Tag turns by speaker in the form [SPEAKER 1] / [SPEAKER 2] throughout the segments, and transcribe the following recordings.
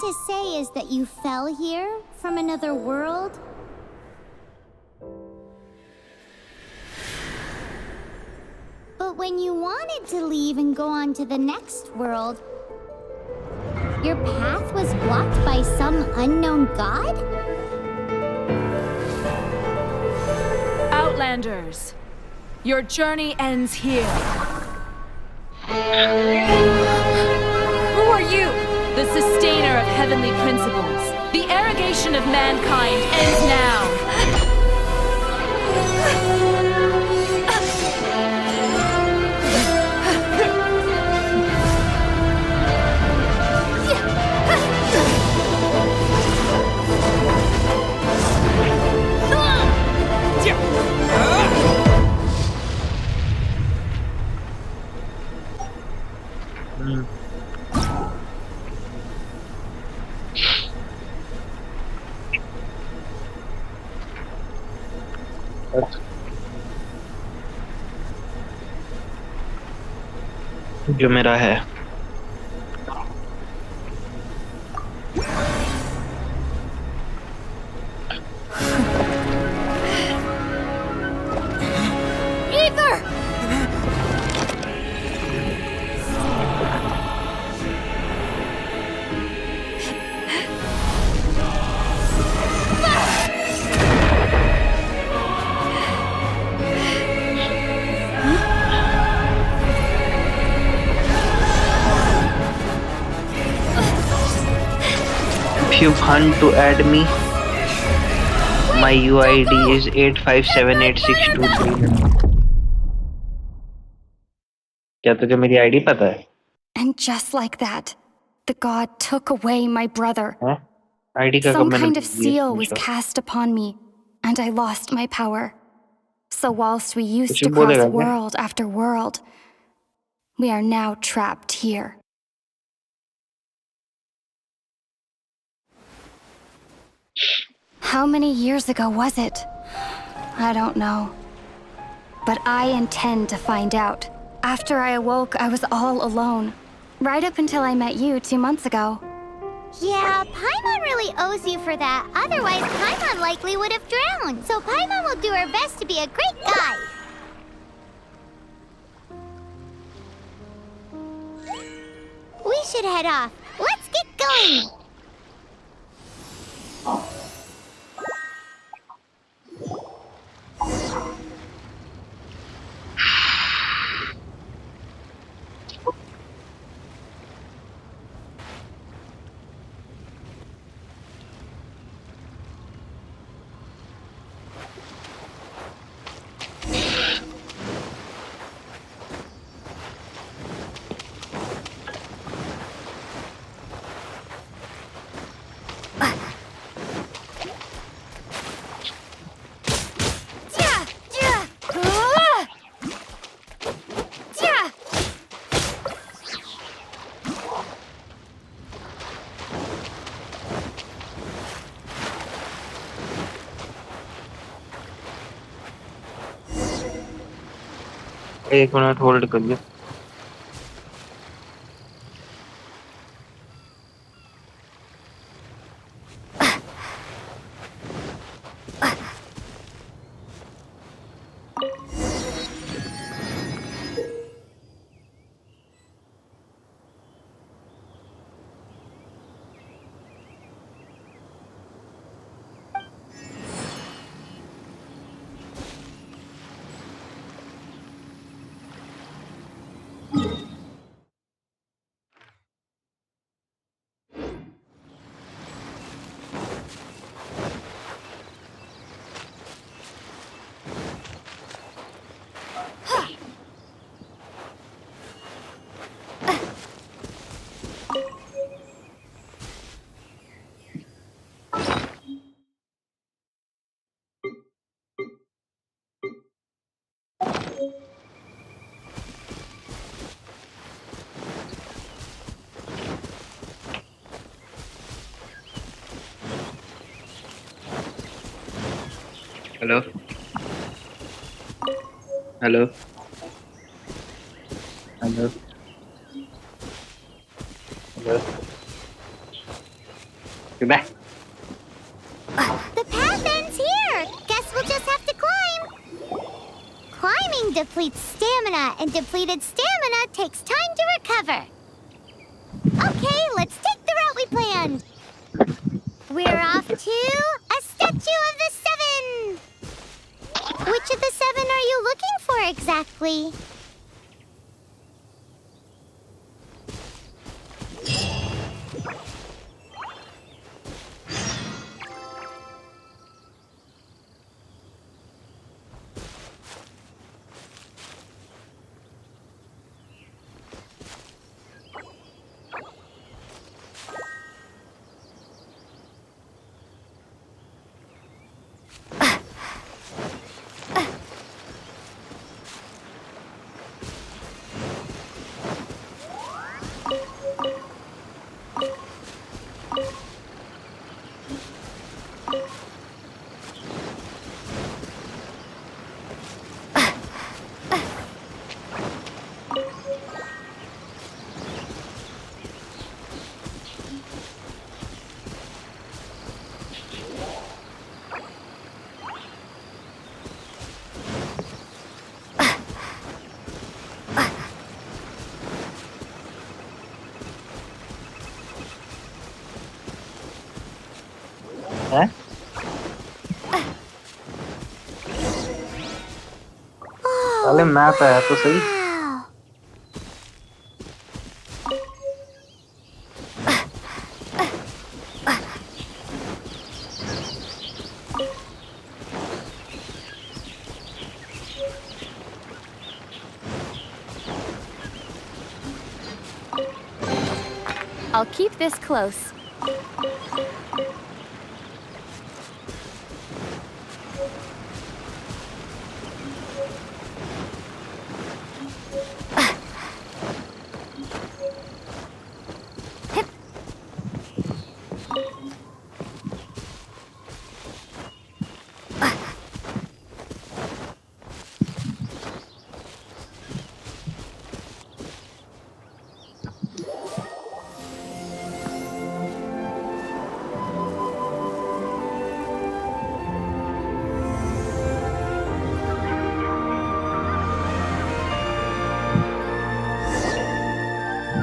[SPEAKER 1] to say is that you fell here from another world? But when you wanted to leave and go on to the next world, your path was blocked by some unknown god?
[SPEAKER 2] Outlanders, your journey ends here. Who are you? The sustainer of heavenly principles. The arrogation of mankind ends now.
[SPEAKER 3] जो मेरा है If you want to add me, my UID is 85786239. क्या तुझे मेरी ID पता है?
[SPEAKER 4] And just like that, the god took away my brother.
[SPEAKER 3] ID का
[SPEAKER 4] Some kind of seal was cast upon me, and I lost my power. So whilst we used to cross world after world, we are now trapped here. How many years ago was it? I don't know. But I intend to find out. After I awoke, I was all alone. Right up until I met you 2 months ago.
[SPEAKER 1] Yeah, Paimon really owes you for that. Otherwise, Paimon likely would have drowned. So Paimon will do her best to be a great guide. We should head off. Let's get going.
[SPEAKER 3] एक minute hold करिए hello hello hello hello Goodbye.
[SPEAKER 1] The path ends here. Guess we'll just have to climb. Climbing depletes stamina, and depleted stamina takes time to recover. Okay, let's take the route we planned. We're off to a statue of the seven. Which of the seven are you looking for exactly?
[SPEAKER 3] हैं? साले map है तो सही.
[SPEAKER 1] Wow.
[SPEAKER 2] I'll keep this close.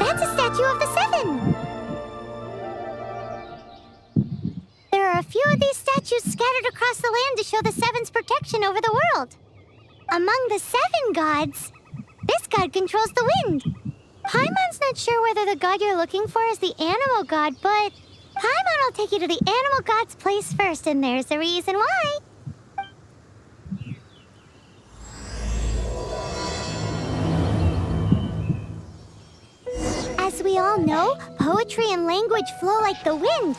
[SPEAKER 1] That's a statue of the seven. There are a few of these statues scattered across the land to show the seven's protection over the world. Among the seven gods, this god controls the wind. Paimon's not sure whether the god you're looking for is the animal god, but Paimon will take you to the animal god's place first, and there's a reason why. As we all know, poetry and language flow like the wind.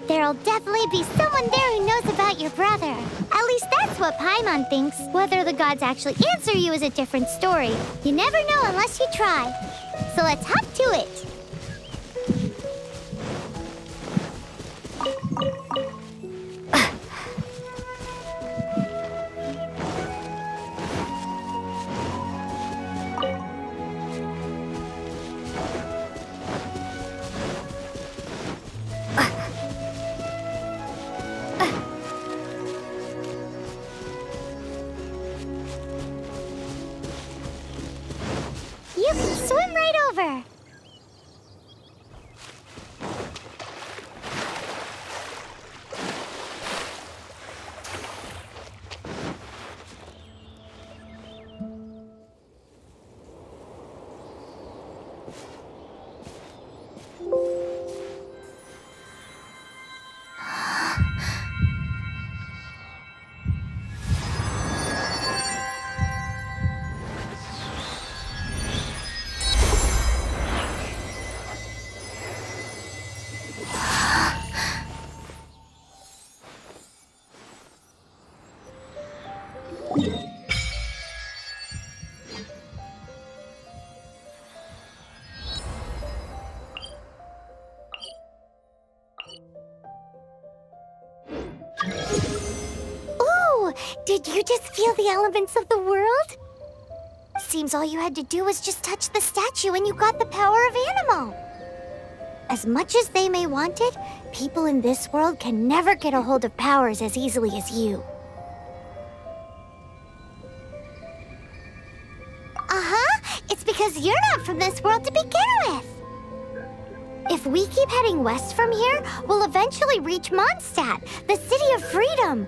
[SPEAKER 1] There'll definitely be someone there who knows about your brother. At least that's what Paimon thinks. Whether the gods actually answer you is a different story. You never know unless you try. So let's hop to it. You can swim right over. Ooh, did you just feel the elements of the world? Seems all you had to do was just touch the statue and you got the power of animal. As much as they may want it, people in this world can never get a hold of powers as easily as you. It's because you're not from this world to begin with. If we keep heading west from here, we'll eventually reach Mondstadt, the city of freedom.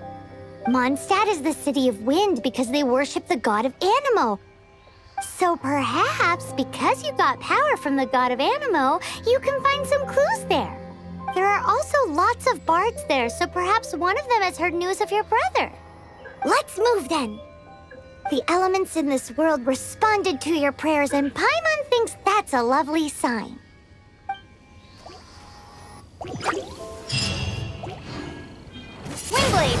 [SPEAKER 1] Mondstadt is the city of wind because they worship the god of Animo. So perhaps, because you got power from the god of Animo, you can find some clues there. There are also lots of bards there, so perhaps one of them has heard news of your brother. Let's move then. The elements in this world responded to your prayers, and Paimon thinks that's a lovely sign. Windblade!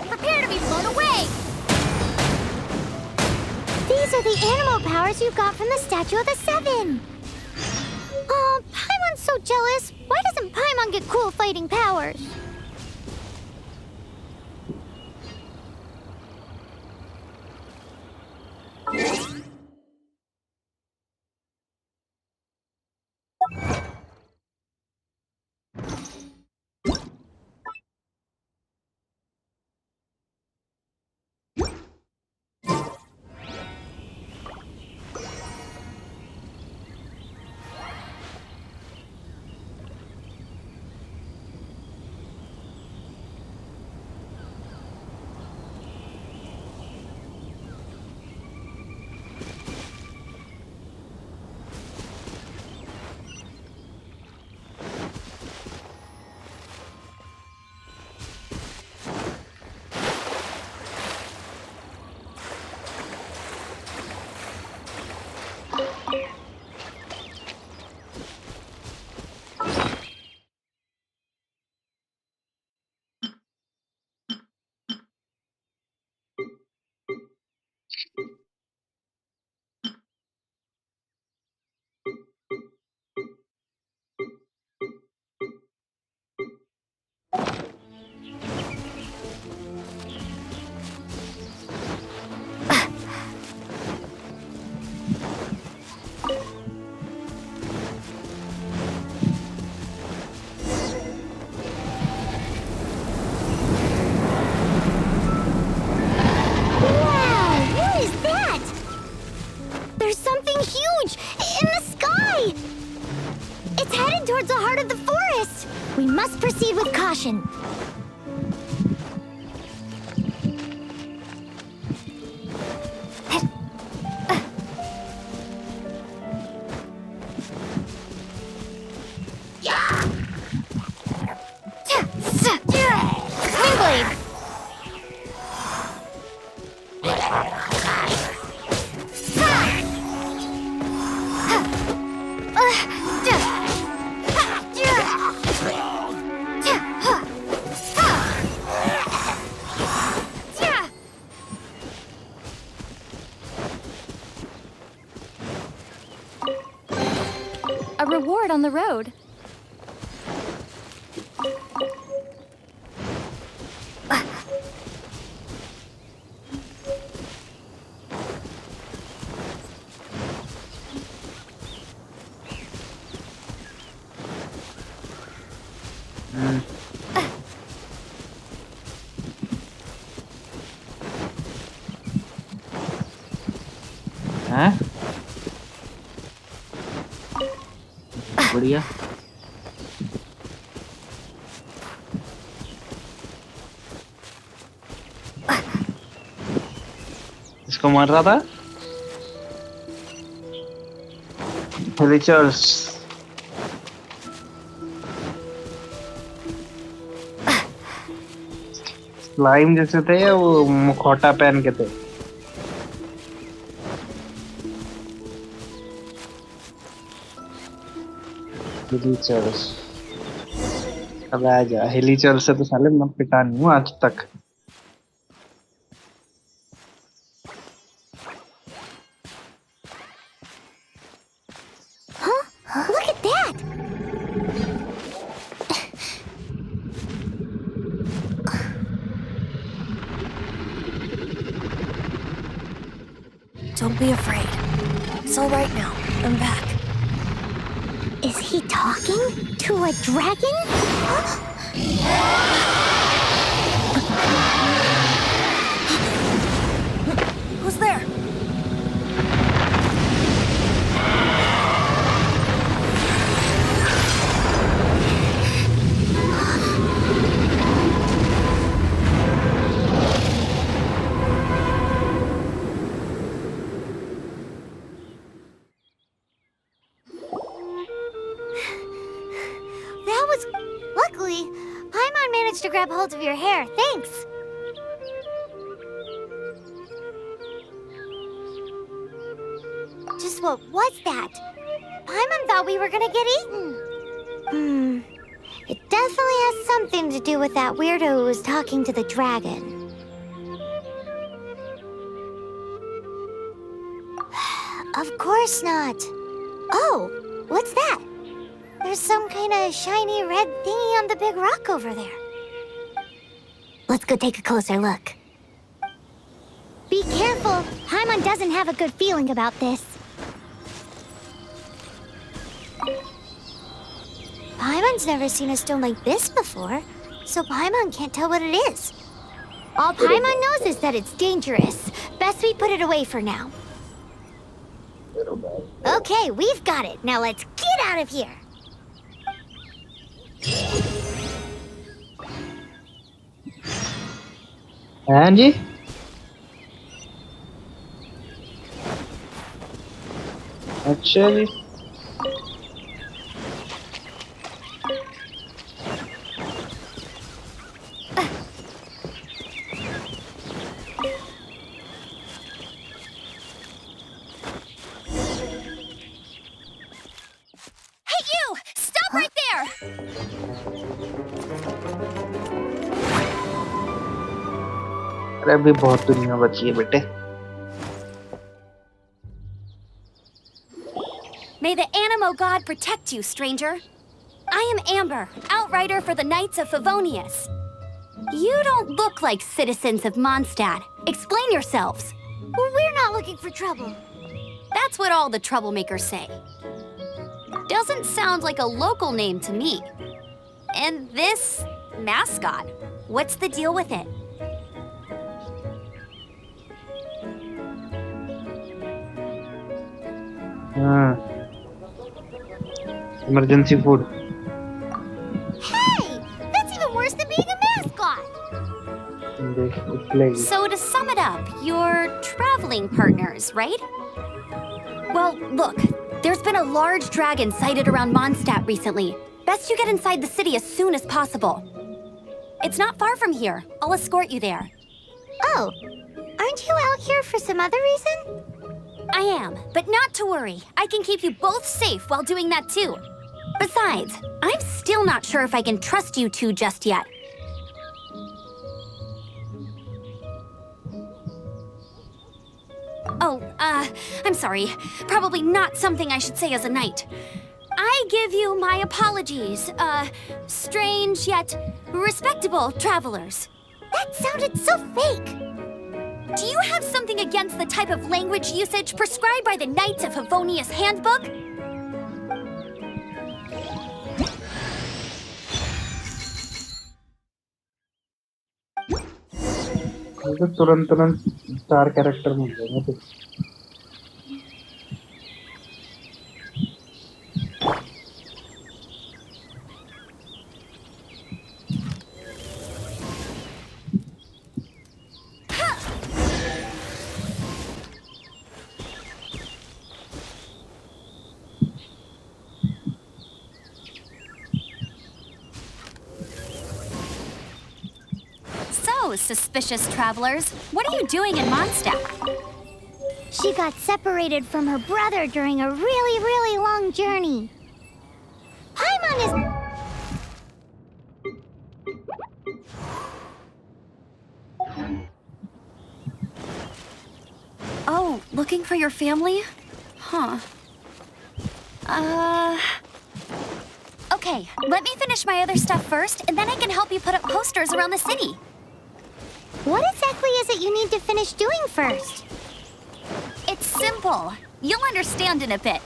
[SPEAKER 1] Prepare to be blown away! These are the animal powers you got from the Statue of the Seven. Oh, Paimon's so jealous. Why doesn't Paimon get cool fighting powers? Towards the heart of the forest! We must proceed with caution. Windblade!
[SPEAKER 4] A reward on the road.
[SPEAKER 3] हाँ बढ़िया इसको मार रहा था रिचर्स slime जैसे थे या वो मुखौटा पहन के थे हिलीचर्स अब आ जा हिलीचर्स से तो साले मैं पिटा नहीं हूँ आज तक
[SPEAKER 1] Look at that!
[SPEAKER 5] Don't be afraid. It's all right now. I'm back.
[SPEAKER 1] Is he talking to a dragon?
[SPEAKER 5] Who's there?
[SPEAKER 1] That was... Luckily, Paimon managed to grab hold of your hair. Thanks. Just what was that? Paimon thought we were gonna get eaten. It definitely has something to do with that weirdo who was talking to the dragon. Of course not. Oh, what's that? There's some kind of shiny red thingy on the big rock over there. Let's go take a closer look. Be careful. Paimon doesn't have a good feeling about this. Paimon's never seen a stone like this before, so Paimon can't tell what it is. All Paimon knows is that it's dangerous. Best we put it away for now. Okay, we've got it. Now let's get out of here.
[SPEAKER 3] Angie? अच्छा जी
[SPEAKER 5] Hey, you! Stop right there!
[SPEAKER 3] अरे अभी बहुत दुनिया बची है बेटे
[SPEAKER 5] May the Animo God protect you, stranger. I am Amber, outrider for the Knights of Favonius. You don't look like citizens of Mondstadt. Explain yourselves.
[SPEAKER 1] We're not looking for trouble.
[SPEAKER 5] That's what all the troublemakers say. Doesn't sound like a local name to me. And this mascot, what's the deal with it?
[SPEAKER 3] emergency food
[SPEAKER 1] Hey! That's even worse than being a mascot!
[SPEAKER 5] So to sum it up, you're traveling partners, right? Well, look, there's been a large dragon sighted around Mondstadt recently. Best you get inside the city as soon as possible. It's not far from here. I'll escort you there.
[SPEAKER 1] Oh, aren't you out here for some other reason?
[SPEAKER 5] I am, but not to worry. I can keep you both safe while doing that too. Besides, I'm still not sure if I can trust you two just yet. Oh, I'm sorry. Probably not something I should say as a knight. I give you my apologies, strange yet respectable travelers.
[SPEAKER 1] That sounded so fake.
[SPEAKER 5] Do you have something against the type of language usage prescribed by the Knights of Favonius Handbook?
[SPEAKER 3] तो तुरंत star character मिल जाएगा तो
[SPEAKER 5] So, suspicious travelers, what are you doing in Mondstadt?
[SPEAKER 1] She got separated from her brother during a really, really long journey. Paimon is...
[SPEAKER 5] Oh, looking for your family? Huh. Okay, let me finish my other stuff first, and then I can help you put up posters around the city.
[SPEAKER 1] What exactly is it you need to finish doing first?
[SPEAKER 5] It's simple. You'll understand in a bit.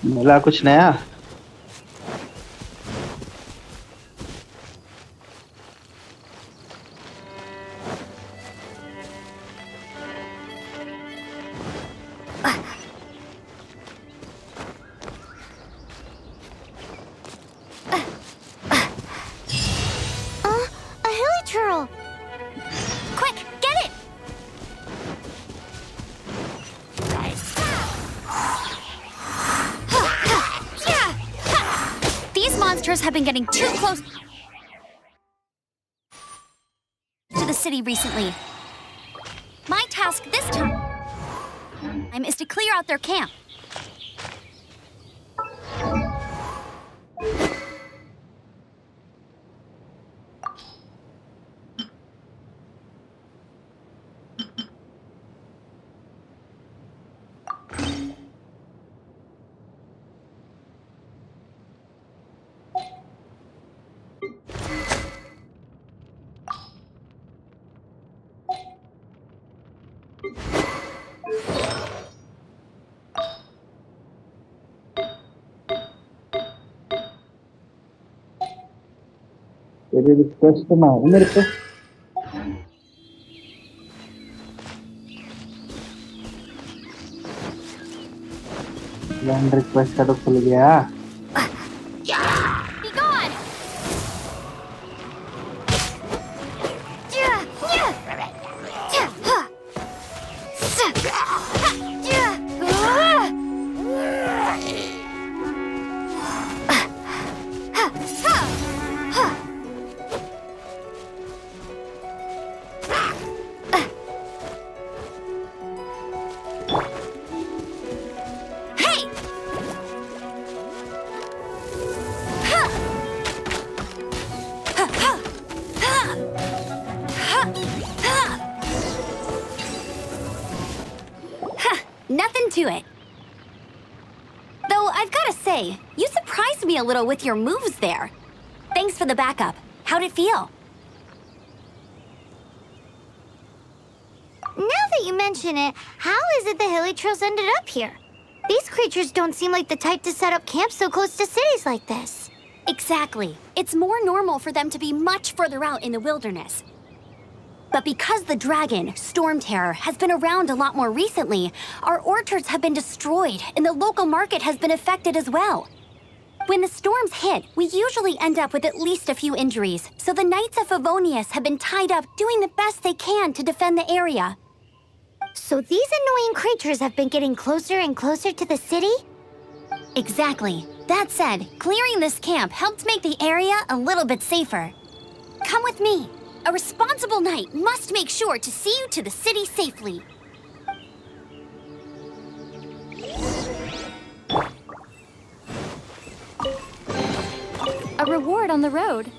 [SPEAKER 3] मिला कुछ नया?
[SPEAKER 1] A hilly churl.
[SPEAKER 5] Quick, get it! These monsters have been getting too close to the city recently. My task this time is to clear out their camp.
[SPEAKER 3] तेरी request तो ना हो मेरे को। Land request का तो खुल गया।
[SPEAKER 5] Be gone! Nothing to it. Though I've gotta say, you surprised me a little with your moves there. Thanks for the backup. How'd it feel?
[SPEAKER 1] Now that you mention it, how is it the hilly trails ended up here? These creatures don't seem like the type to set up camp so close to cities like this.
[SPEAKER 5] Exactly. It's more normal for them to be much further out in the wilderness. But because the dragon, Storm Terror, has been around a lot more recently, our orchards have been destroyed and the local market has been affected as well. When the storms hit, we usually end up with at least a few injuries, so the Knights of Favonius have been tied up doing the best they can to defend the area.
[SPEAKER 1] So these annoying creatures have been getting closer and closer to the city?
[SPEAKER 5] Exactly. That said, clearing this camp helped make the area a little bit safer. Come with me. A responsible knight must make sure to see you to the city safely.
[SPEAKER 4] A reward on the road.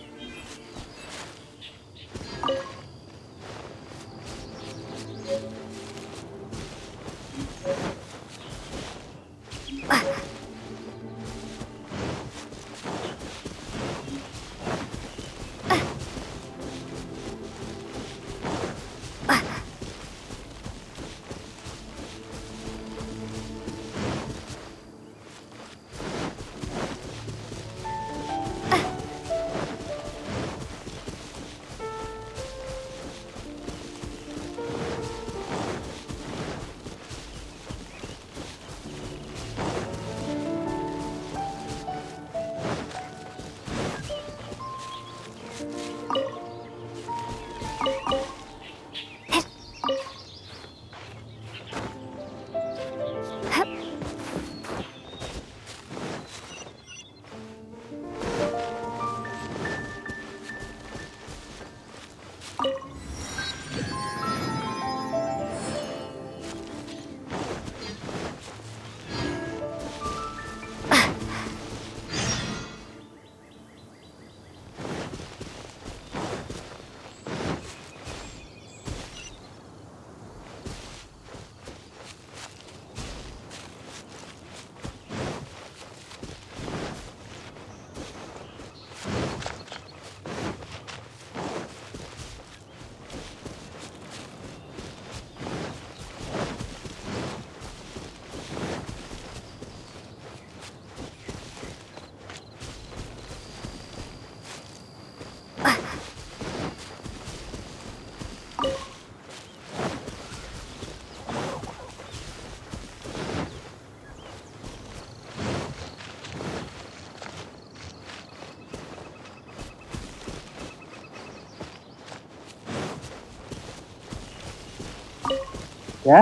[SPEAKER 3] क्या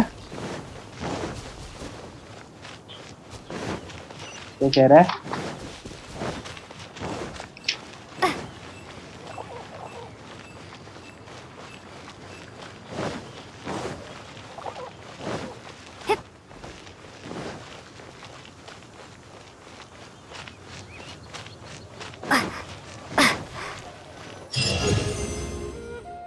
[SPEAKER 3] क्या कह रहा है?